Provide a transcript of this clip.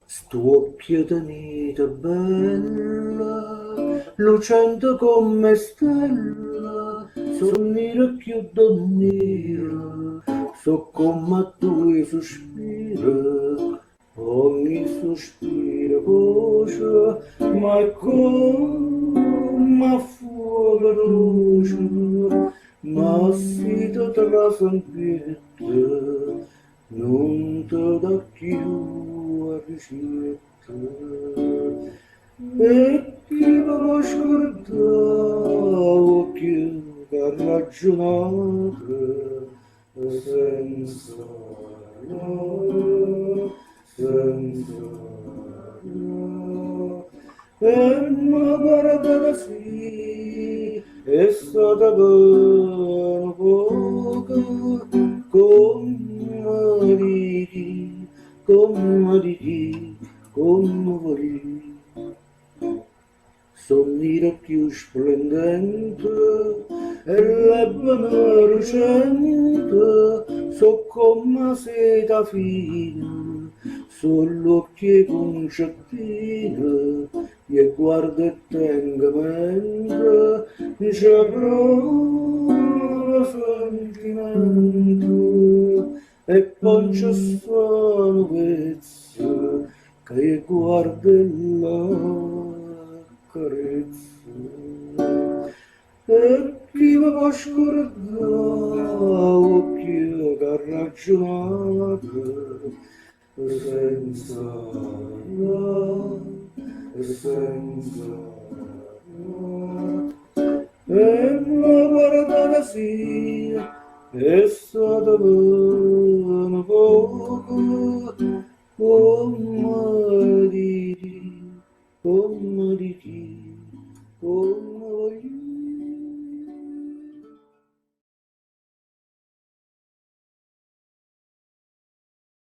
Sto pietanita bella, lucente come stella, sonnira più donnira, so come tu sospira, ogni sospiro voce, ma è come fuoco roce, ma sito tra sanguette, non te da più a ricetta. E chi mi scordavo più che ragionare senza no, senza no. E mi guardava sì, è stata per poco, come ridi, come ridi, come vorrei. Sonnire più splendente e l'ebene lucente, so come seta fina, sull'occhio concettine, e guarda e tenga mentre c'è prova sentimento e poi c'è sono pezzo che guarda la carezza. E chi mi può scordare chi che ha ragionato senza no, senza no. E mi guardate sì, è stata